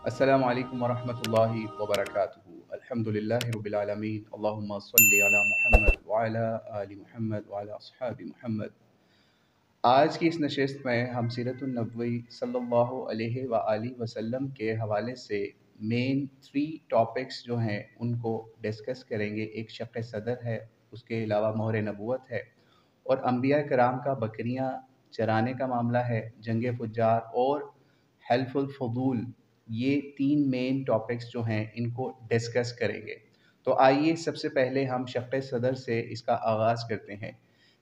अस्सलामु अलैकुम वरहमतुल्लाहि वबरकातुहू। अल्हम्दुलिल्लाहि रब्बिल आलमीन। अल्लाहुम्मा सल्लि अला मुहम्मद व अला आलि मुहम्मद व अला अस्हाबि मुहम्मद। आज की इस नशिस्त में हम सीरतुन नबवी सल्लल्लाहु अलैहि व आलिहि वसल्लम के हवाले से मेन 3 टॉपिक्स जो हैं उनको डिस्कस करेंगे। एक शक़ सदर है, उसके अलावा मोहर नबूवत है और अंबिया कराम का बकरियां चराने का मामला है, जंग फुज्जार और हेल्फुल फदूल। ये 3 मेन टॉपिक्स जो हैं इनको डिस्कस करेंगे। तो आइए सबसे पहले हम शक़ सदर से इसका आगाज़ करते हैं।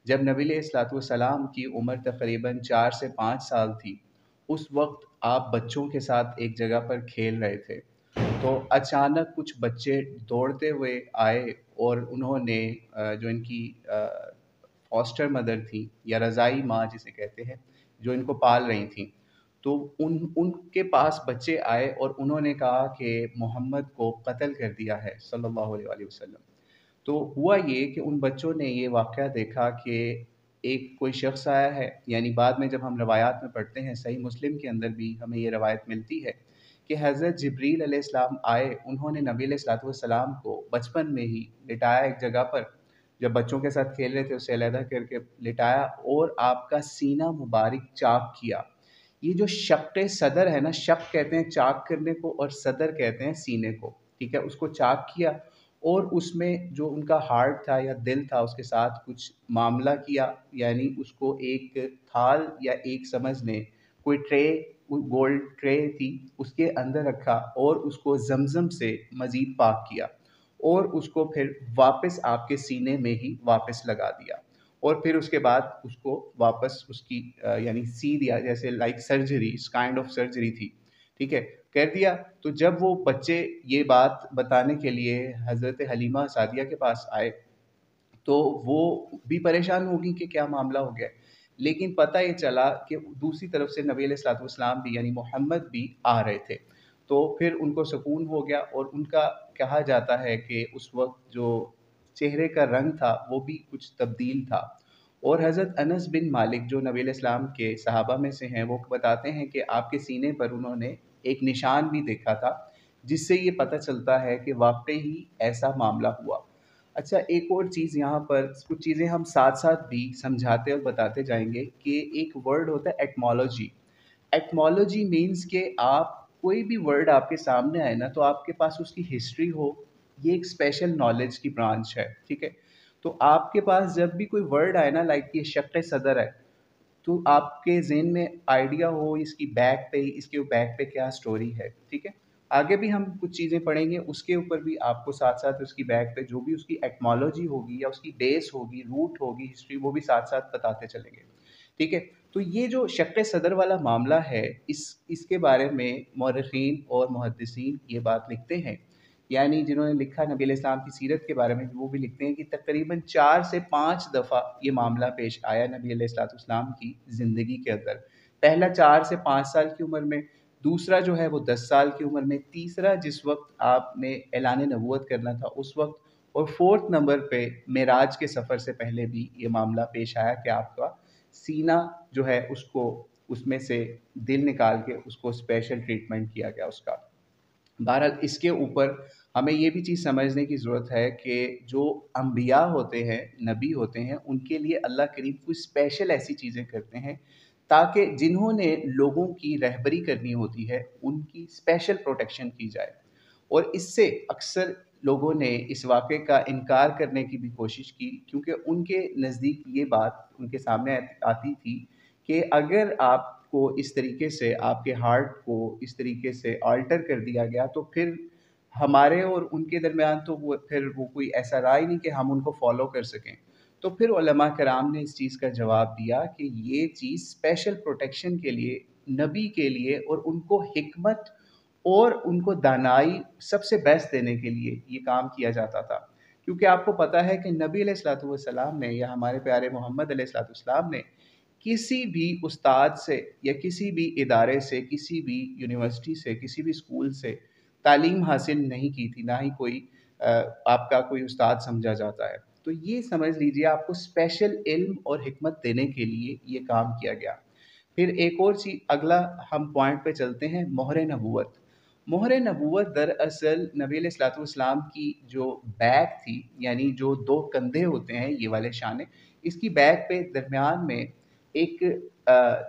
जब नबी अलैहिस्सलाम की उम्र तकरीबन 4 से 5 साल थी, उस वक्त आप बच्चों के साथ एक जगह पर खेल रहे थे, तो अचानक कुछ बच्चे दौड़ते हुए आए और उन्होंने जो इनकी फॉस्टर मदर थी या रज़ाई माँ जिसे कहते हैं, जो इनको पाल रही थीं, तो उनके पास बच्चे आए और उन्होंने कहा कि मोहम्मद को कत्ल कर दिया है सल्लल्लाहु अलैहि वसल्लम। तो हुआ ये कि उन बच्चों ने ये वाक़या देखा कि एक कोई शख़्स आया है, यानी बाद में जब हम रवायात में पढ़ते हैं, सही मुस्लिम के अंदर भी हमें ये रवायत मिलती है कि हज़रत जिब्रील अलैहिस्सलाम आए, उन्होंने नबी अलैहिस्सलाम को बचपन में ही लिटाया एक जगह पर, जब बच्चों के साथ खेल रहे थे उससे अलहदा करके लिटाया और आपका सीना मुबारक चाक किया। ये जो शक़ सदर है ना, शक़ कहते हैं चाक करने को और सदर कहते हैं सीने को, ठीक है? उसको चाक किया और उसमें जो उनका हार्ट था या दिल था उसके साथ कुछ मामला किया, यानी उसको एक थाल या एक समझ लें कोई ट्रे, गोल्ड ट्रे थी, उसके अंदर रखा और उसको ज़मज़म से मज़ीद पाक किया और उसको फिर वापस आपके सीने में ही वापस लगा दिया और फिर उसके बाद उसको वापस उसकी यानी सी दिया, जैसे लाइक सर्जरी, इस काइंड ऑफ सर्जरी थी, ठीक है? कर दिया। तो जब वो बच्चे ये बात बताने के लिए हज़रत हलीमा सादिया के पास आए, तो वो भी परेशान होगी कि क्या मामला हो गया है। लेकिन पता ये चला कि दूसरी तरफ से नबी अलैहिस्सलाम भी यानी मोहम्मद भी आ रहे थे। तो फिर उनको सुकून हो गया और उनका कहा जाता है कि उस वक़्त जो चेहरे का रंग था वो भी कुछ तब्दील था। और हज़रत अनस बिन मालिक जो नबी अलैहिस्सलाम के सहाबा में से हैं, वो बताते हैं कि आपके सीने पर उन्होंने एक निशान भी देखा था, जिससे ये पता चलता है कि वाक़ई ही ऐसा मामला हुआ। अच्छा, एक और चीज़ यहाँ पर कुछ चीज़ें हम साथ-साथ भी समझाते और बताते जाएँगे कि एक वर्ड होता है एटमॉलॉजी। एटमॉलॉजी मीन्स कि आप कोई भी वर्ड आपके सामने आए ना, तो आपके पास उसकी हिस्ट्री हो, ये एक स्पेशल नॉलेज की ब्रांच है, ठीक है? तो आपके पास जब भी कोई वर्ड आए ना, लाइक ये शक़ सदर है, तो आपके ज़हन में आइडिया हो इसकी बैक पे, इसके बैक पे क्या स्टोरी है, ठीक है? आगे भी हम कुछ चीज़ें पढ़ेंगे, उसके ऊपर भी आपको साथ-साथ उसकी बैक पे जो भी उसकी एटिमोलॉजी होगी या उसकी बेस होगी, रूट होगी, हिस्ट्री, वो भी साथ-साथ बताते चलेंगे, ठीक है? तो ये जो शक़ सदर वाला मामला है, इसके बारे में मौरख़ीन और मुहद्दिसीन ये बात लिखते हैं, यानी जिन्होंने लिखा नबी अलैहिस्सलाम की सीरत के बारे में, वो भी लिखते हैं कि तकरीबन 4 से 5 दफ़ा ये मामला पेश आया नबी अलैहिस्सलाम की ज़िंदगी के अंदर। पहला 4 से 5 साल की उम्र में, दूसरा जो है वो 10 साल की उम्र में, तीसरा जिस वक़्त आपने ऐलान नबूवत करना था उस वक़्त, और 4th नंबर पे मेराज के सफ़र से पहले भी ये मामला पेश आया कि आपका सीना जो है उसको उसमें से दिल निकाल के उसको स्पेशल ट्रीटमेंट किया गया उसका। बहरहाल इसके ऊपर हमें ये भी चीज़ समझने की ज़रूरत है कि जो अम्बिया होते हैं, नबी होते हैं, उनके लिए अल्लाह करीम कुछ स्पेशल ऐसी चीज़ें करते हैं ताकि जिन्होंने लोगों की रहबरी करनी होती है, उनकी स्पेशल प्रोटेक्शन की जाए। और इससे अक्सर लोगों ने इस वाक़े का इनकार करने की भी कोशिश की, क्योंकि उनके नज़दीक ये बात उनके सामने आती थी कि अगर आपको इस तरीके से आपके हार्ट को इस तरीके से अल्टर कर दिया गया, तो फिर हमारे और उनके दरमियान तो वो कोई ऐसा रहा ही नहीं कि हम उनको फ़ॉलो कर सकें। तो फिर उलमा कराम ने इस चीज़ का जवाब दिया कि ये चीज़ स्पेशल प्रोटेक्शन के लिए, नबी के लिए और उनको हिकमत और उनको दानाई सबसे बेस्ट देने के लिए ये काम किया जाता था। क्योंकि आपको पता है कि नबी अलैहिस्सलातु वस्सलाम ने या हमारे प्यारे मोहम्मद अलैहिस्सलातु वस्सलाम ने किसी भी उस्ताद से या किसी भी इदारे से, किसी भी यूनिवर्सिटी से, किसी भी स्कूल से तालीम हासिल नहीं की थी, ना ही कोई आपका कोई उस्ताद समझा जाता है। तो ये समझ लीजिए आपको स्पेशल इल्म और हिकमत देने के लिए ये काम किया गया। फिर एक और चीज़, अगला हम पॉइंट पे चलते हैं, मोहर नबूवत। मोहर नबूवत दरअसल नबी अलैहिस्सलाम की जो बैक थी, यानी जो दो कंधे होते हैं ये वाले शाने, इसकी बैक पे दरमियान में एक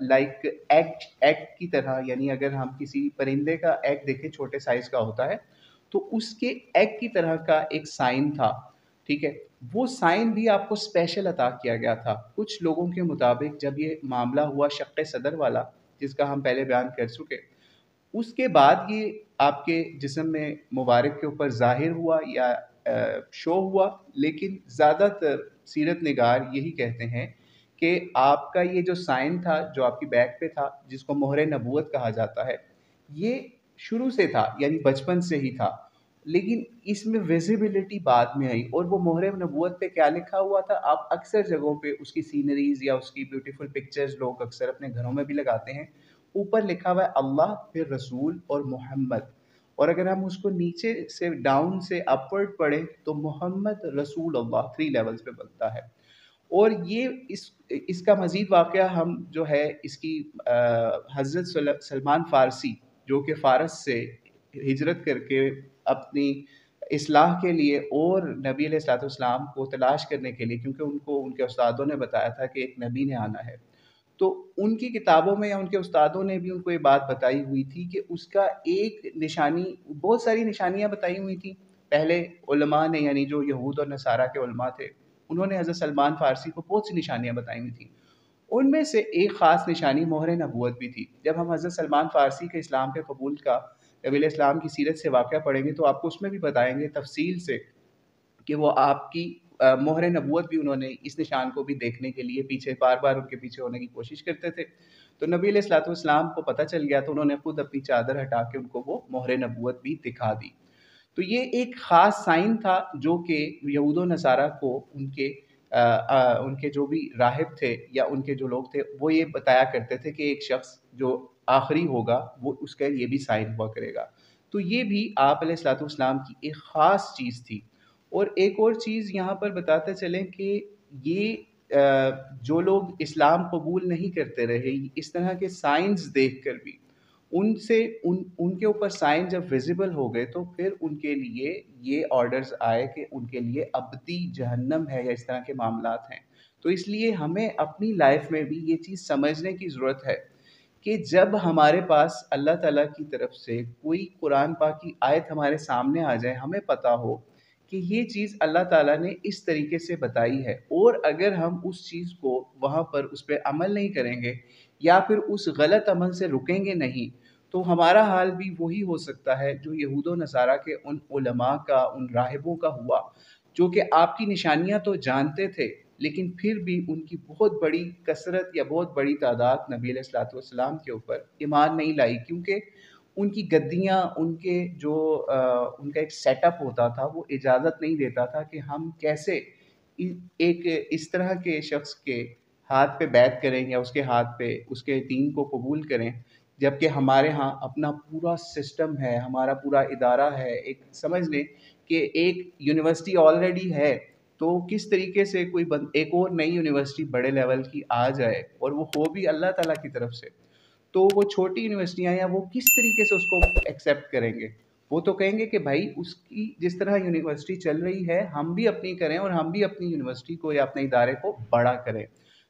लाइक एग की तरह, यानी अगर हम किसी परिंदे का एग देखें छोटे साइज का होता है, तो उसके एग की तरह का एक साइन था। ठीक है, वो साइन भी आपको स्पेशल अता किया गया था। कुछ लोगों के मुताबिक जब ये मामला हुआ शक्क़ सदर वाला, जिसका हम पहले बयान कर चुके, उसके बाद ये आपके जिस्म में मुबारक के ऊपर ज़ाहिर हुआ या शो हुआ। लेकिन ज़्यादातर सीरत निगार यही कहते हैं कि आपका ये जो साइन था, जो आपकी बैक पे था, जिसको मोहर नबूवत कहा जाता है, ये शुरू से था, यानी बचपन से ही था। लेकिन इसमें विजिबिलिटी बाद में आई। और वो मोहर नबूवत पे क्या लिखा हुआ था, आप अक्सर जगहों पे उसकी सीनरीज या उसकी ब्यूटीफुल पिक्चर्स लोग अक्सर अपने घरों में भी लगाते हैं। ऊपर लिखा हुआ है अल्लाह, फिर रसूल और मोहम्मद। और अगर हम उसको नीचे से डाउन से अपवर्ड पढ़ें तो मोहम्मद रसूल अल्लाह 3 लेवल्स पे बनता है। और ये इसका मज़ीद वाक़या हम जो है इसकी हज़रत सलमान फ़ारसी, जो कि फ़ारस से हिजरत करके अपनी इस्लाह के लिए और नबी अलैहिस्सलाम को तलाश करने के लिए, क्योंकि उनको उनके उस्तादों ने बताया था कि एक नबी ने आना है, तो उनकी किताबों में या उनके उस्तादों ने भी उनको ये बात बताई हुई थी कि उसका एक निशानी, बहुत सारी निशानियाँ बताई हुई थी पहले उलमा ने, यानी जो यहूद और नसारा के उलमा थे, उन्होंने हज़रत सलमान फ़ारसी को बहुत सी निशानियाँ बताई हुई थी। उनमें से एक ख़ास निशानी मोहर नबूवत भी थी। जब हम हज़रत सलमान फ़ारसी के इस्लाम के कबूल का नबी इस्लाम की सीरत से वाक़या पढ़ेंगे तो आपको उसमें भी बताएँगे तफ़सील से कि वो आपकी मोहर नबूवत भी उन्होंने इस निशान को भी देखने के लिए पीछे बार-बार उनके पीछे होने की कोशिश करते थे। तो नबी अलैहिस्सलाम को पता चल गया, तो उन्होंने खुद अपनी चादर हटा के उनको वो मोहर नबूवत भी दिखा दी। तो ये एक ख़ास साइन था जो कि यहूद व नसारा को उनके जो भी राहिब थे या उनके जो लोग थे, वो ये बताया करते थे कि एक शख्स जो आखिरी होगा वो उसका ये भी साइन हुआ करेगा। तो ये भी आप अलैहिस्सलाम की एक ख़ास चीज़ थी। और एक और चीज़ यहाँ पर बताते चलें कि ये जो लोग इस्लाम कबूल नहीं करते रहे, इस तरह के साइंस देख कर भी उनसे उनके ऊपर साइन जब विज़िबल हो गए, तो फिर उनके लिए ये ऑर्डर्स आए कि उनके लिए अबदी जहन्नम है या इस तरह के मामलात हैं। तो इसलिए हमें अपनी लाइफ में भी ये चीज़ समझने की ज़रूरत है कि जब हमारे पास अल्लाह ताला की तरफ से कोई कुरान पाक की आयत हमारे सामने आ जाए, हमें पता हो कि ये चीज़ अल्लाह ताला ने इस तरीके से बताई है, और अगर हम उस चीज़ को वहाँ पर उस पे अमल नहीं करेंगे या फिर उस गलत अमल से रुकेंगे नहीं, तो हमारा हाल भी वही हो सकता है जो यहूद व नसारा के उन उलमा का, उन राहिबों का हुआ, जो कि आपकी निशानियाँ तो जानते थे, लेकिन फिर भी उनकी बहुत बड़ी कसरत या बहुत बड़ी तादाद नबी अलैहिस्सलाम के ऊपर ईमान नहीं लाई, क्योंकि उनकी गद्दियाँ, उनके जो उनका एक सेटअप होता था, वो इजाज़त नहीं देता था कि हम कैसे एक इस तरह के शख्स के हाथ पे बैत करें या उसके हाथ पे उसके दीन को कबूल करें, जबकि हमारे यहाँ अपना पूरा सिस्टम है, हमारा पूरा इदारा है। एक समझ लें कि एक यूनिवर्सिटी ऑलरेडी है, तो किस तरीके से कोई एक और नई यूनिवर्सिटी बड़े लेवल की आ जाए और वो हो भी अल्लाह ताला की तरफ से, तो वो छोटी यूनिवर्सिटियाँ या वो किस तरीके से उसको एक्सेप्ट करेंगे? वो तो कहेंगे कि भाई उसकी जिस तरह यूनिवर्सिटी चल रही है, हम भी अपनी करें और हम भी अपनी यूनिवर्सिटी को या अपने इदारे को बड़ा करें।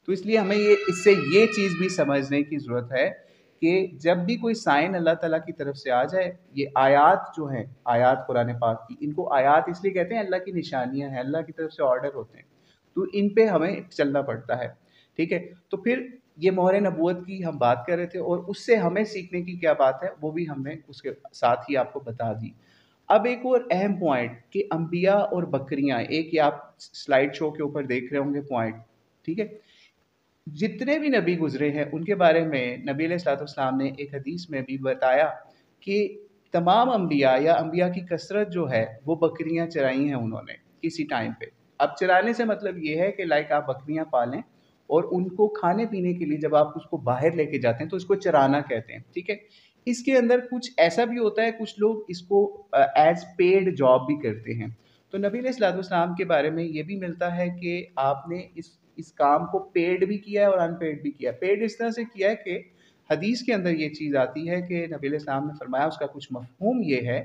तो इसलिए हमें ये चीज़ भी समझने की ज़रूरत है कि जब भी कोई साइन अल्लाह ताला की तरफ से आ जाए, ये आयात जो हैं, आयात कुरान पाक की, इनको आयात इसलिए कहते हैं, अल्लाह की निशानियाँ हैं, अल्लाह की तरफ से ऑर्डर होते हैं। तो इन पे हमें चलना पड़ता है। ठीक है? तो फिर ये मोहर नबूवत की हम बात कर रहे थे और उससे हमें सीखने की क्या बात है, वो भी हमने उसके साथ ही आपको बता दी। अब एक और अहम पॉइंट कि अंबिया और बकरियाँ, एक ये आप स्लाइड शो के ऊपर देख रहे होंगे पॉइंट, ठीक है? जितने भी नबी गुज़रे हैं, उनके बारे में नबी अलैहिस्सलाम ने एक हदीस में भी बताया कि तमाम अंबिया या अंबिया की कसरत जो है, वो बकरियाँ चराई हैं उन्होंने किसी टाइम पे। अब चराने से मतलब ये है कि लाइक आप बकरियाँ पालें और उनको खाने-पीने के लिए जब आप उसको बाहर लेके जाते हैं, तो इसको चराना कहते हैं, ठीक है? इसके अंदर कुछ ऐसा भी होता है, कुछ लोग इसको एज़ पेड जॉब भी करते हैं। तो नबी अलैहिस्सलाम के बारे में ये भी मिलता है कि आपने इस काम को पेड भी किया है और अनपेड भी किया है। पेड इस तरह से किया है कि حدیث کے اندر یہ چیز آتی ہے کہ نبی علیہ السلام نے فرمایا، اس کا کچھ مفہوم یہ ہے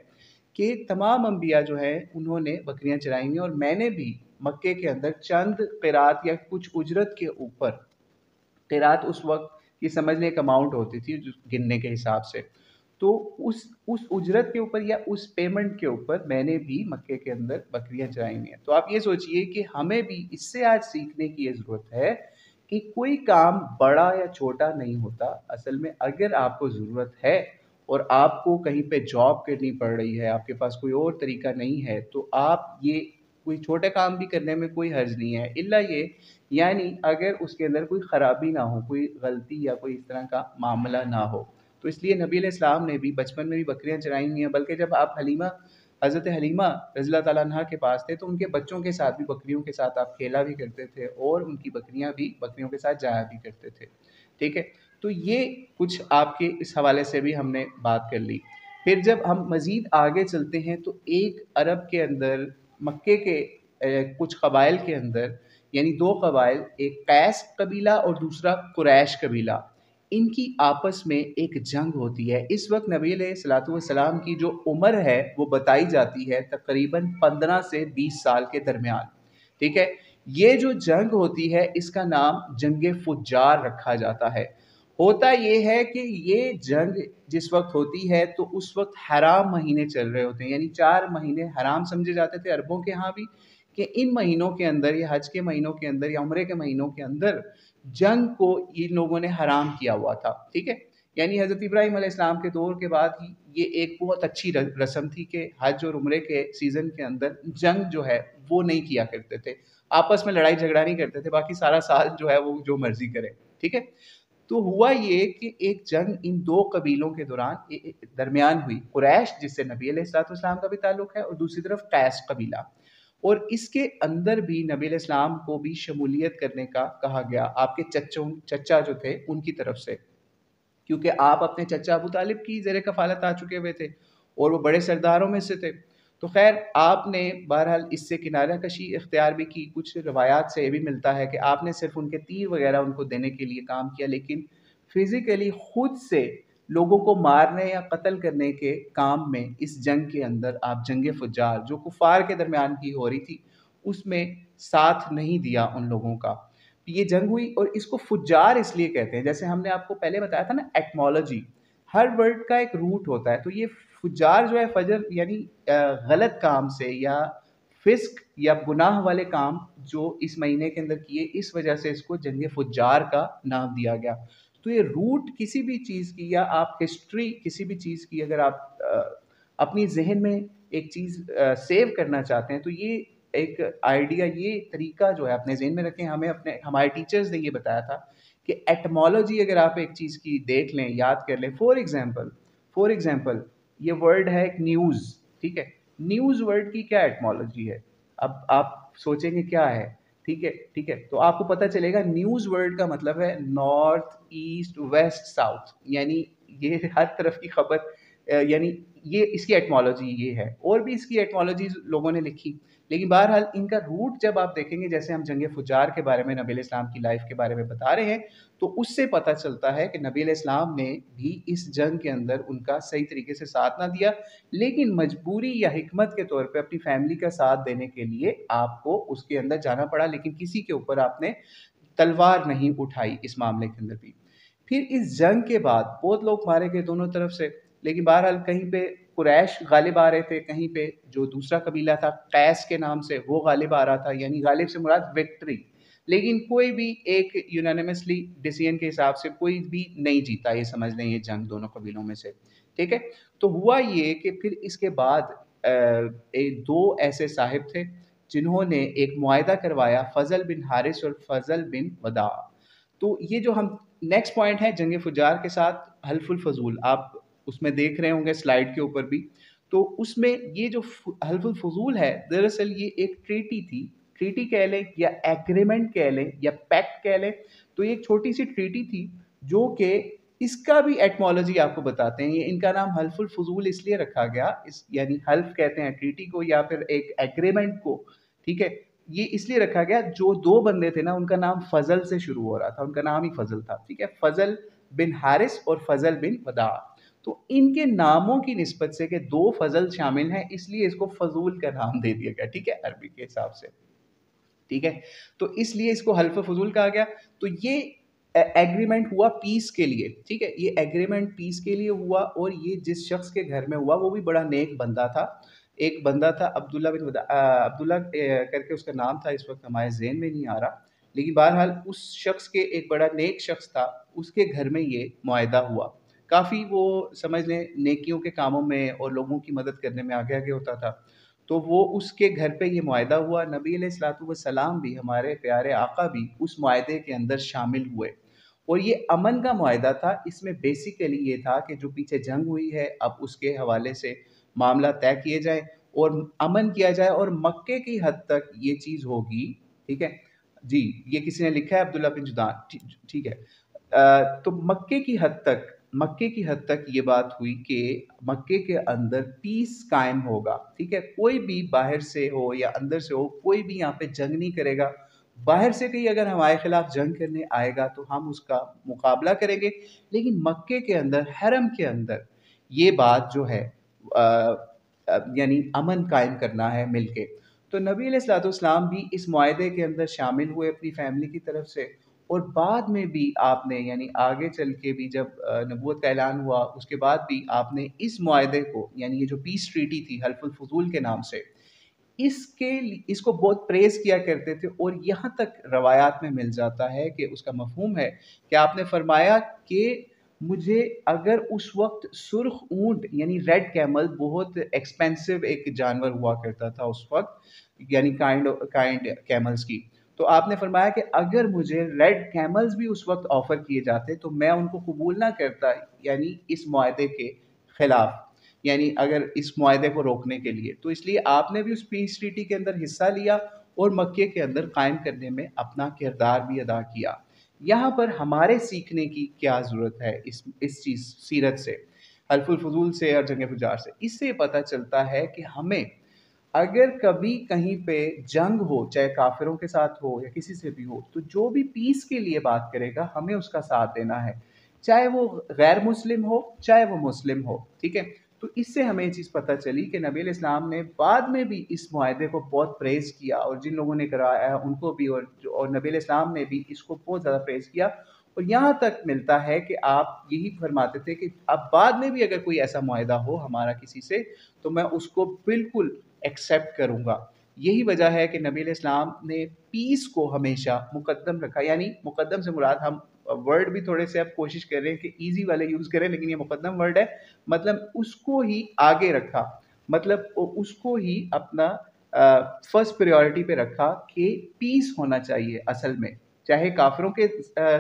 کہ تمام انبیاء جو ہیں انہوں نے بکریاں چرائیں گی، اور میں نے بھی مکے کے اندر چند قرات یا کچھ اجرت کے اوپر، قرات اس وقت یہ سمجھنے ایک اماؤنٹ ہوتی تھی جو گننے کے حساب سے، تو اس اجرت کے اوپر یا اس پیمنٹ کے اوپر میں نے بھی مکے کے اندر بکریاں چرائیں ہیں۔ تو آپ یہ سوچئے کہ ہمیں بھی اس سے آج سیکھنے کی یہ ضرورت ہے کہ کوئی کام بڑا یا چھوٹا نہیں ہوتا، اصل میں اگر آپ کو ضرورت ہے اور آپ کو کہیں پہ جاب کرنی پڑ رہی ہے، آپ کے پاس کوئی اور طریقہ نہیں ہے، تو آپ یہ کوئی چھوٹا کام بھی کرنے میں کوئی حرج نہیں ہے، الا یہ یعنی اگر اس کے اندر کوئی خرابی نہ ہو، کوئی غلطی یا کوئی اس طرح کا معاملہ نہ ہو۔ تو اس لیے نبی علیہ السلام نے بھی بچپن میں بھی بکریاں چرائیں ہوئی ہیں، بلکہ جب آپ حضرت حلیمہ رضی اللہ تعالیٰ عنہ کے پاس تھے تو ان کے بچوں کے ساتھ بھی، بکریوں کے ساتھ آپ کھیلا بھی کرتے تھے، اور ان کی بکریاں بھی بکریوں کے ساتھ جایا بھی کرتے تھے، ٹھیک ہے۔ تو یہ کچھ آپ کے اس حوالے سے بھی ہم نے بات کر لی۔ پھر جب ہم مزید آگے چلتے ہیں تو ایک عرب کے اندر، مکے کے کچھ قبائل کے اندر، یعنی دو قبائل، ایک قیس قبیلہ اور دوسرا قریش قبیلہ، ان کی آپس میں ایک جنگ ہوتی ہے۔ اس وقت نبی علیہ الصلوۃ والسلام کی جو عمر ہے وہ بتائی جاتی ہے تقریباً 15 سے 20 سال کے درمیان، ٹھیک ہے۔ یہ جو جنگ ہوتی ہے اس کا نام جنگ فجار رکھا جاتا ہے۔ ہوتا یہ ہے کہ یہ جنگ جس وقت ہوتی ہے تو اس وقت حرام مہینے چل رہے ہوتے ہیں، یعنی 4 مہینے حرام سمجھے جاتے تھے عربوں کے ہاں بھی، کہ ان مہینوں کے اندر یا حج کے مہینوں کے اندر یا عمرے کے مہینوں کے اندر جنگ کو ان لوگوں نے حرام کیا ہوا تھا، ٹھیک ہے۔ یعنی حضرت ابراہیم علیہ السلام کے دور کے بعد ہی یہ ایک بہت اچھی رسم تھی کہ حج اور عمرے کے سیزن کے اندر جنگ جو ہے وہ نہیں کیا کرتے تھے، آپس میں لڑائی جھگڑا نہیں کرتے تھے، باقی سارا سال جو ہے وہ جو مرضی کرے، ٹھیک ہے۔ تو ہوا یہ کہ ایک جنگ ان دو قبیلوں کے درمیان ہوئی، قریش جس سے نبی علیہ الصلوۃ والسلام کا بھی تعلق ہے، اور دوسری طرف قیس قبیلہ، اور اس کے اندر بھی نبی علیہ السلام کو بھی شمولیت کرنے کا کہا گیا، آپ کے چچا جو تھے ان کی طرف سے، کیونکہ آپ اپنے چچا ابو طالب کی زیر کفالت آ چکے ہوئے تھے اور وہ بڑے سرداروں میں سے تھے۔ تو خیر آپ نے بہرحال اس سے کنارہ کشی اختیار بھی کی، کچھ روایات سے یہ بھی ملتا ہے کہ آپ نے صرف ان کے تیر وغیرہ ان کو دینے کے لیے کام کیا، لیکن فزیکلی خود سے لوگوں کو مارنے یا قتل کرنے کے کام میں اس جنگ کے اندر آپ جنگ فجار جو کفار کے درمیان کی ہو رہی تھی اس میں ساتھ نہیں دیا ان لوگوں کا۔ یہ جنگ ہوئی، اور اس کو فجار اس لیے کہتے ہیں، جیسے ہم نے آپ کو پہلے بتایا تھا نا، ایٹمالوجی، ہر ورڈ کا ایک روٹ ہوتا ہے، تو یہ فجار جو ہے فجر یعنی غلط کام سے یا فسق یا گناہ والے کام جو اس مہینے کے اندر کیے، اس وجہ سے اس کو جنگ فجار کا نام دیا گیا۔ تو یہ روٹ کسی بھی چیز کی، یا آپ ہسٹری کسی بھی چیز کی اگر آپ اپنی ذہن میں ایک چیز سیو کرنا چاہتے ہیں تو یہ ایک آئیڈیا، یہ طریقہ جو ہے اپنے ذہن میں رکھیں۔ ہمارے ٹیچرز نے یہ بتایا تھا کہ ایٹمالوجی اگر آپ ایک چیز کی دیکھ لیں، یاد کر لیں، فور ایگزامپل یہ ورڈ ہے ایک نیوز، ٹھیک ہے۔ نیوز ورڈ کی کیا ایٹمالوجی ہے؟ اب آپ سوچیں گے کیا ہے، ٹھیک ہے، تو آپ کو پتہ چلے گا نیوز ورڈ کا مطلب ہے نارتھ ایسٹ ویسٹ ساؤتھ، یعنی یہ ہر طرف کی خبر، یعنی یہ اس کی ایٹمالوجی یہ ہے، اور بھی اس کی ایٹمالوجیز لوگوں نے لکھی، لیکن بہرحال ان کا روٹ جب آپ دیکھیں گے، جیسے ہم جنگ فجار کے بارے میں، نبی علیہ السلام کی لائف کے بارے میں بتا رہے ہیں، تو اس سے پتہ چلتا ہے کہ نبی علیہ السلام نے بھی اس جنگ کے اندر ان کا صحیح طریقے سے ساتھ نہ دیا، لیکن مجبوری یا حکمت کے طور پہ اپنی فیملی کا ساتھ دینے کے لیے آپ کو اس کے اندر جانا پڑا، لیکن کسی کے اوپر آپ نے تلوار نہیں اٹھائی اس معاملے کے اندر بھی۔ پھر اس جنگ کے بعد بہت لوگ مارے گئے دونوں طرف سے، لیکن بہرحال کہیں پہ قریش غالب آ رہے تھے، کہیں پہ جو دوسرا قبیلہ تھا قیس کے نام سے وہ غالب آ رہا تھا، یعنی غالب سے مراد وکٹری، لیکن کوئی بھی ایک یونانیمسلی ڈیسیژن کے حساب سے کوئی بھی نہیں جیتا، یہ سمجھ لیں یہ جنگ دونوں قبیلوں میں سے، ٹھیک ہے۔ تو ہوا یہ کہ پھر اس کے بعد دو ایسے صاحب تھے جنہوں نے ایک معاہدہ کروایا، فضل بن حارث اور فضل بن وداع۔ تو یہ جو ہم نیکسٹ پوائنٹ ہے جنگ فجار کے ساتھ حلف الفضول، آپ اس میں دیکھ رہے ہوں گے سلائیڈ کے اوپر بھی، تو اس میں یہ جو حلف الفضول ہے دراصل یہ ایک ٹریٹی تھی، ٹریٹی کہہ لیں یا ایگریمنٹ کہہ لیں یا پیکٹ کہہ لیں، تو یہ ایک چھوٹی سی ٹریٹی تھی جو کہ اس کا بھی ایٹمالوجی آپ کو بتاتے ہیں۔ یہ ان کا نام حلف الفضول اس لیے رکھا گیا، یعنی حلف کہتے ہیں ٹریٹی کو یا پھر ایک ایگریمنٹ کو، ٹھیک ہے، یہ اس لیے رکھا گیا جو دو بندے تھے نا ان کا نام فضل سے شروع ہو رہا تھا، ان کا نام ہی فضل تھا، ٹھیک ہے۔ فضل बिन हारिस और फजल बिन वदा। तो इनके नामों की निस्बत से कि दो फजल शामिल हैं, इसलिए इसको फजूल का नाम दे दिया गया, ठीक है, अरबी के हिसाब से, ठीक है। तो इसलिए इसको हल्फ फजूल कहा गया। तो ये एग्रीमेंट हुआ पीस के लिए, ठीक है, ये एग्रीमेंट पीस के लिए हुआ, और ये जिस शख्स के घर में हुआ वो भी बड़ा नेक बंदा था। एक बंदा था अब्दुल्ला बिन अब्दुल्ला करके उसका नाम था, इस वक्त हमारे जहन में नहीं आ रहा, लेकिन बहरहाल उस शख्स के, एक बड़ा नेक शख्स था, उसके घर में ये मुआहदा हुआ। काफ़ी वो समझ लें नेकियों के कामों में और लोगों की मदद करने में आगे आगे होता था। तो वो उसके घर पे ये मुआहदा हुआ। नबी अलैहिस्सलाम भी, हमारे प्यारे आका भी उस मुआहदे के अंदर शामिल हुए, और ये अमन का मुआहदा था। इसमें बेसिकली ये था कि जो पीछे जंग हुई है अब उसके हवाले से मामला तय किए जाए और अमन किया जाए, और मक्के की हद तक ये चीज़ होगी, ठीक है जी। ये किसी ने लिखा है, अब्दुल्ला बिन जुदान, ठीक है। तो मक्के की हद तक ये बात हुई कि मक्के के अंदर पीस कायम होगा, ठीक है, कोई भी बाहर से हो या अंदर से हो, कोई भी यहाँ पे जंग नहीं करेगा। बाहर से कोई अगर हमारे खिलाफ जंग करने आएगा तो हम उसका मुकाबला करेंगे, लेकिन मक्के के अंदर, हरम के अंदर ये बात जो है यानी अमन कायम करना है मिलके। तो नबी अलैहिस्सलाम भी इस मुआहदे के अंदर शामिल हुए अपनी फैमिली की तरफ से, और बाद में भी आपने, यानी आगे चल के भी जब नबूवत का ऐलान हुआ उसके बाद भी आपने इस मुआहदे को, यानी ये जो पीस ट्रीटी थी हल्फुल फजूल के नाम से, इसको बहुत प्रेज़ किया करते थे, और यहाँ तक रवायात में मिल जाता है कि उसका मफ़हूम है कि आपने फरमाया कि मुझे, अगर उस वक़्त सुर्ख ऊँट यानी रेड कैमल बहुत एक्सपेंसिव एक जानवर हुआ करता था उस वक़्त, यानी काइंड कैमल्स की। तो आपने फरमाया कि अगर मुझे रेड कैमल्स भी उस वक़्त ऑफ़र किए जाते तो मैं उनको कबूल ना करता, यानी इस मुआहदे के खिलाफ़, यानी अगर इस मुआहदे को रोकने के लिए। तो इसलिए आपने भी उस पीस ट्रीटी के अंदर हिस्सा लिया और मक्के के अंदर कायम करने में अपना किरदार भी अदा किया। यहाँ पर हमारे सीखने की क्या ज़रूरत है इस चीज़ सीरत से, हल्फुल फजूल से और जंग फुजार से? इससे पता चलता है कि हमें अगर कभी कहीं पे जंग हो, चाहे काफिरों के साथ हो या किसी से भी हो, तो जो भी पीस के लिए बात करेगा हमें उसका साथ देना है, चाहे वो गैर मुस्लिम हो चाहे वो मुस्लिम हो, ठीक है। तो इससे हमें ये चीज़ पता चली कि नबी इस्लाम ने बाद में भी इस मुआहदे को बहुत प्रेज़ किया, और जिन लोगों ने कराया उनको भी, और नबी इस्लाम ने भी इसको बहुत ज़्यादा प्रेज़ किया। और यहाँ तक मिलता है कि आप यही फरमाते थे कि अब बाद में भी अगर कोई ऐसा मुआहदा हो हमारा किसी से, तो मैं उसको बिल्कुल एक्सेप्ट करूँगा। यही वजह है कि नबी इस्लाम ने पीस को हमेशा मुकद्दम रखा, यानी मुकद्दम से मुराद, हम वर्ड भी थोड़े से अब कोशिश कर रहे हैं कि ईज़ी वाले यूज़ करें, लेकिन ये मुकद्दम वर्ड है, मतलब उसको ही आगे रखा, मतलब उसको ही अपना फर्स्ट प्रायोरिटी पे रखा कि पीस होना चाहिए असल में। चाहे काफ़िरों के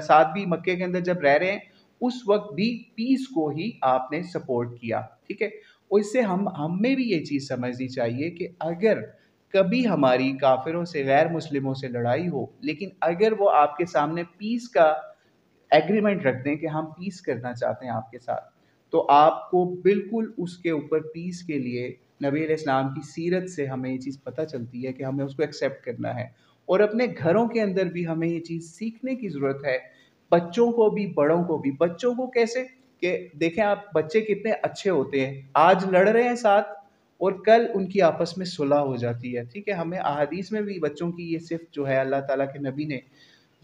साथ भी मक्के के अंदर जब रह रहे हैं, उस वक़्त भी पीस को ही आपने सपोर्ट किया, ठीक है? और इससे हमें भी ये चीज़ समझनी चाहिए कि अगर कभी हमारी काफ़िरों से, गैर मुस्लिमों से लड़ाई हो, लेकिन अगर वो आपके सामने पीस का एग्रीमेंट रख दें कि हम पीस करना चाहते हैं आपके साथ, तो आपको बिल्कुल उसके ऊपर पीस के लिए नबी अलैहिस्सलाम की सीरत से हमें ये चीज़ पता चलती है कि हमें उसको एक्सेप्ट करना है। और अपने घरों के अंदर भी हमें ये चीज़ सीखने की ज़रूरत है, बच्चों को भी, बड़ों को भी। बच्चों को कैसे, कि देखें आप बच्चे कितने अच्छे होते हैं, आज लड़ रहे हैं साथ और कल उनकी आपस में सुलह हो जाती है, ठीक है। हमें अहादीस में भी बच्चों की ये सिफ़त जो है अल्लाह ताला के नबी ने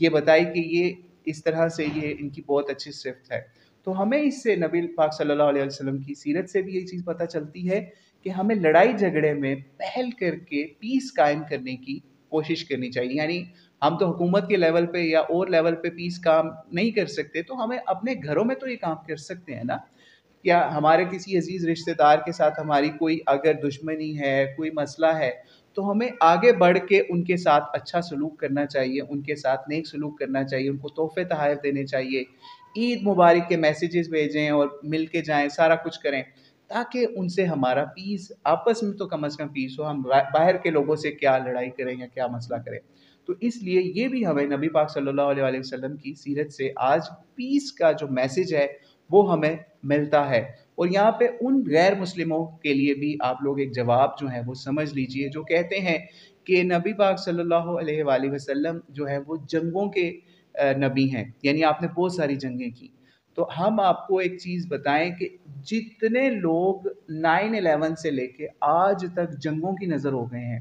ये बताई कि ये इस तरह से ये इनकी बहुत अच्छी सिफ़त है। तो हमें इससे नबी पाक सल्लल्लाहु अलैहि वसल्लम की सीरत से भी ये चीज़ पता चलती है कि हमें लड़ाई झगड़े में पहल करके पीस कायम करने की कोशिश करनी चाहिए। यानी हम तो हुकूमत के लेवल पे या और लेवल पे पीस काम नहीं कर सकते, तो हमें अपने घरों में तो ये काम कर सकते हैं ना। या हमारे किसी अजीज़ रिश्तेदार के साथ हमारी कोई अगर दुश्मनी है, कोई मसला है, तो हमें आगे बढ़ के उनके साथ अच्छा सलूक करना चाहिए, उनके साथ नेक सलूक करना चाहिए, उनको तोहफ़े-तोहाइफ़ देने चाहिए, ईद मुबारक के मैसेजेस भेजें और मिल के जाएँ, सारा कुछ करें, ताकि उनसे हमारा पीस, आपस में तो कम से कम पीस हो। हम बाहर के लोगों से क्या लड़ाई करें या क्या मसला करें। तो इसलिए ये भी हमें नबी पाक सल्लल्लाहु अलैहि वसल्लम की सीरत से आज पीस का जो मैसेज है वो हमें मिलता है। और यहाँ पे उन गैर मुस्लिमों के लिए भी आप लोग एक जवाब जो है वो समझ लीजिए, जो कहते हैं कि नबी पाक सल्लल्लाहु अलैहि वसल्लम जो है वो जंगों के नबी हैं, यानी आपने बहुत सारी जंगें की। تو ہم آپ کو ایک چیز بتائیں کہ جتنے لوگ 9/11 سے لے کے آج تک جنگوں کی نظر ہو گئے ہیں،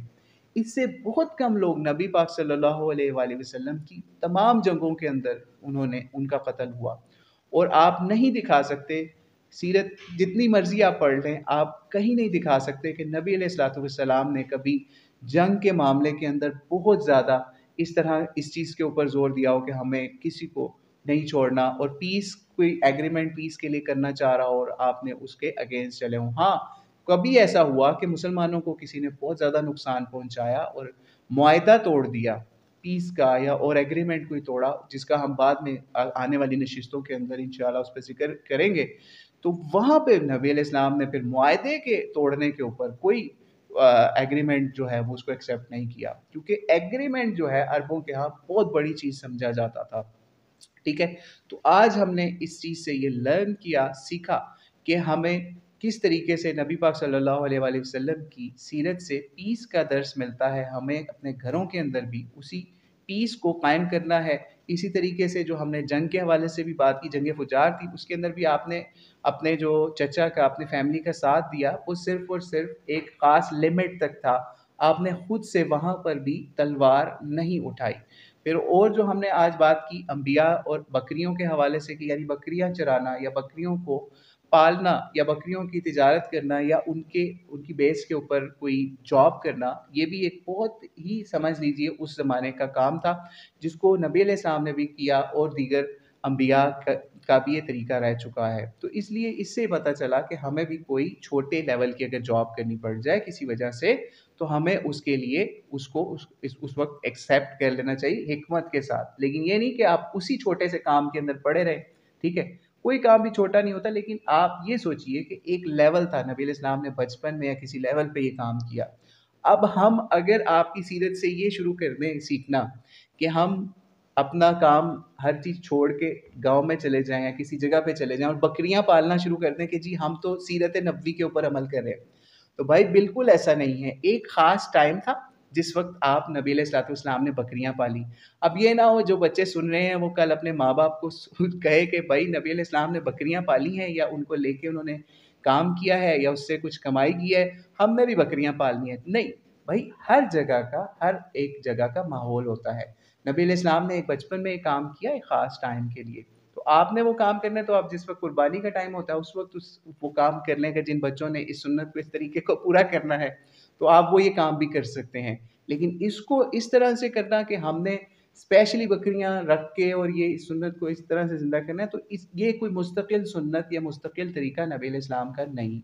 اس سے بہت کم لوگ نبی پاک صلی اللہ علیہ وآلہ وسلم کی تمام جنگوں کے اندر ان کا قتل ہوا، اور آپ نہیں دکھا سکتے، سیرت جتنی مرضی آپ پڑھ لیں، آپ کہیں نہیں دکھا سکتے کہ نبی علیہ الصلوۃ والسلام نے کبھی جنگ کے معاملے کے اندر بہت زیادہ اس طرح اس چیز کے اوپر زور دیا ہو کہ ہمیں کسی کو نہیں چھوڑنا، اور پیس کوئی ایگریمنٹ پیس کے لیے کرنا چاہ رہا ہو اور آپ نے اس کے اگینسٹ چلے ہوں۔ ہاں، کبھی ایسا ہوا کہ مسلمانوں کو کسی نے بہت زیادہ نقصان پہنچایا اور معاہدہ توڑ دیا پیس کا، یا اور ایگریمنٹ کوئی توڑا، جس کا ہم بعد میں آنے والی نشستوں کے اندر انشاءاللہ اس پہ ذکر کریں گے، تو وہاں پہ نبی علیہ السلام نے پھر معاہدے کے توڑنے کے اوپر کوئی ایگریمنٹ جو ہے وہ اس کو ایکسیپٹ نہیں کیا، کیونکہ ایگریمنٹ جو ہے عربوں کے ہاں بہت بڑی چیز سمجھا جاتا تھا۔ ٹھیک ہے، تو آج ہم نے اس چیز سے یہ لرن کیا، سیکھا کہ ہمیں کس طریقے سے نبی پاک صلی اللہ علیہ وآلہ وسلم کی سیرت سے پیس کا درس ملتا ہے، ہمیں اپنے گھروں کے اندر بھی اسی پیس کو قائم کرنا ہے۔ اسی طریقے سے جو ہم نے جنگ کے حوالے سے بھی بات کی، جنگ فجار تھی، اس کے اندر بھی آپ نے اپنے جو چچا کا، اپنے فیملی کا ساتھ دیا، وہ صرف اور صرف ایک خاص لمٹ تک تھا، آپ نے خود سے وہاں پر بھی تلوار نہیں اٹھائی۔ پھر اور جو ہم نے آج بات کی انبیاء اور بکریوں کے حوالے سے، کہ یعنی بکریاں چرانا یا بکریوں کو پالنا یا بکریوں کی تجارت کرنا یا ان کی بیس کے اوپر کوئی جاب کرنا، یہ بھی ایک بہت ہی سمجھ لیجئے اس زمانے کا کام تھا، جس کو نبی علیہ السلام نے بھی کیا اور دیگر انبیاء کا بھی یہ طریقہ رہ چکا ہے۔ تو اس لیے اس سے پتہ چلا کہ ہمیں بھی کوئی چھوٹے لیول کی اگر جاب کرنی پڑ جائے کسی وجہ سے، تو ہمیں اس کے لیے اس وقت ایکسیپٹ کر لینا چاہیے حکمت کے ساتھ، لیکن یہ نہیں کہ آپ اسی چھوٹے سے کام کے اندر پڑے رہیں۔ ٹھیک ہے، کوئی کام بھی چھوٹا نہیں ہوتا، لیکن آپ یہ سوچئے کہ ایک لیول تھا، نبی علیہ السلام نے بچپن میں یا کسی لیول پہ یہ کام کیا۔ اب ہم اگر آپ کی سیرت سے یہ شروع کر دیں سیکھنا کہ ہم اپنا کام ہر چیز چھوڑ کے گاؤں میں چلے جائیں یا کسی جگہ پہ چلے جائیں اور بکریاں پالنا شروع کر دیں کہ جی ہم تو سیرت نبوی کے اوپر عمل کر رہے ہیں، تو بھائی بالکل ایسا نہیں ہے۔ ایک خاص ٹائم تھا جس وقت آپ نبی علیہ الصلوۃ والسلام نے بکریاں پالی۔ اب یہ نہ ہو جو بچے سن رہے ہیں وہ کل اپنے ماں باپ کو کہے کہ بھائی نبی علیہ السلام نے بکریاں پالی ہیں، یا ان کو لے کے انہوں نے کام کیا ہے یا اس سے کچھ کمائی کی ہے، ہم نے بھی بکریاں پالنی ہیں۔ نہیں بھائی، ہر جگہ کا، ہر ایک جگہ کا ماحول ہوتا ہے۔ نبی علیہ السلام نے ایک بچپن میں ایک کام کیا ایک خاص ٹائم کے لیے، تو آپ نے وہ کام کرنا ہے، تو آپ جس وقت قربانی کا ٹائم ہوتا ہے اس وقت وہ کام کر لیں کہ جن بچوں نے اس سنت کو اس طریقے کو پورا کرنا ہے تو آپ وہ یہ کام بھی کر سکتے ہیں۔ لیکن اس کو اس طرح سے کرنا کہ ہم نے اسپیشلی بکریاں رکھ کے اور یہ سنت کو اس طرح سے زندہ کرنا ہے، تو یہ کوئی مستقل سنت یا مستقل طریقہ نبی علیہ السلام کا نہیں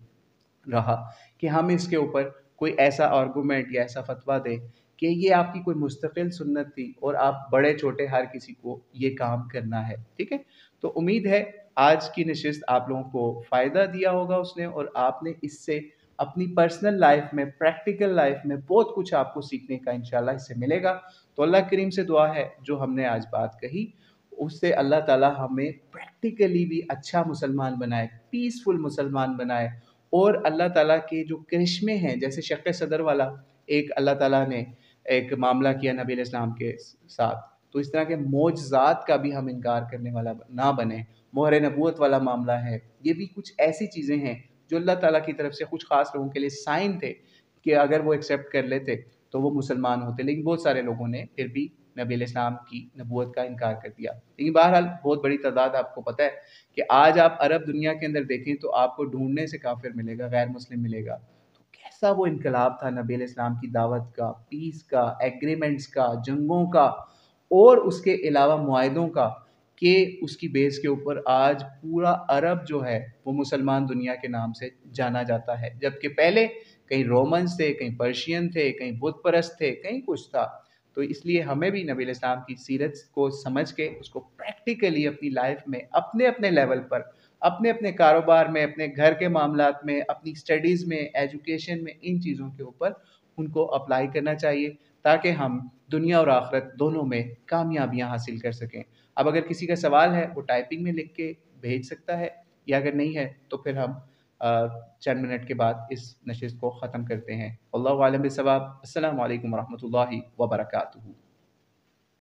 رہا کہ ہم اس کے اوپر کوئی ایسا آرگومنٹ یا ایسا فتویٰ دیں کہ یہ آپ کی کوئی مستقل سنت تھی اور آپ بڑے چھوٹے ہر کسی کو یہ کام کرنا ہے۔ ٹھیک ہے، تو امید ہے آج کی نشست آپ لوگوں کو فائدہ دیا ہوگا اس نے، اور آپ نے اس سے اپنی پرسنل لائف میں، پریکٹیکل لائف میں بہت کچھ آپ کو سیکھنے کا انشاءاللہ اس سے ملے گا۔ تو اللہ کریم سے دعا ہے جو ہم نے آج بات کہی اس سے اللہ تعالی ہمیں پریکٹیکلی بھی اچھا مسلمان بنائے، پیسفل مسلمان بنائے، اور اللہ تعالیٰ کے جو کرشمے ہیں، جیسے شق صدر والا ایک اللہ تعالیٰ نے ایک معاملہ کیا نبی علیہ السلام کے ساتھ، تو اس طرح کے معجزات کا بھی ہم انکار کرنے والا نہ بنیں۔ مہر نبوت والا معاملہ ہے، یہ بھی کچھ ایسی چیزیں ہیں جو اللہ تعالیٰ کی طرف سے کچھ خاص لوگوں کے لیے سائن تھے کہ اگر وہ ایکسیپٹ کر لیتے تو وہ مسلمان ہوتے، لیکن بہت سارے لوگوں نے پھر بھی نبی علیہ السلام کی نبوت کا انکار کر دیا۔ لیکن بہرحال بہت بڑی تعداد آپ کو پتہ ہے کہ آج آپ عرب دنیا کے اندر دیکھیں تو آپ کو ڈھونڈنے سے کافر ملے گا، غیر مسلم ملے گا۔ تو کیسا وہ انقلاب تھا نبی علیہ السلام کی دعوت کا، پیس کا، ایگریمنٹس کا، جنگوں کا، اور اس کے علاوہ معاہدوں کا، کہ اس کی بیس کے اوپر آج پورا عرب جو ہے وہ مسلمان دنیا کے نام سے جانا جاتا ہے، جبکہ پہلے کہیں رومنز تھے، کہیں پرشین تھے، کہیں بت پرست تھے، کہیں کچھ تھا۔ تو اس لیے ہمیں بھی نبی علیہ السلام کی سیرت کو سمجھ کے اس کو پریکٹیکلی اپنی لائف میں اپنے اپنے لیول پر، اپنے اپنے کاروبار میں، اپنے گھر کے معاملات میں، اپنی اسٹڈیز میں، ایجوکیشن میں، ان چیزوں کے اوپر ان کو اپلائی کرنا چاہیے تاکہ ہم دنیا اور آخرت دونوں میں کامیابیاں حاصل کر سکیں۔ اب اگر کسی کا سوال ہے وہ ٹائپنگ میں لکھ کے بھیج سکتا ہے، یا اگر نہیں ہے تو پھر ہم چند منٹ کے بعد اس نشست کو ختم کرتے ہیں۔ اللہ عالم بالصواب۔ السلام علیکم ورحمۃ اللہ وبرکاتہ۔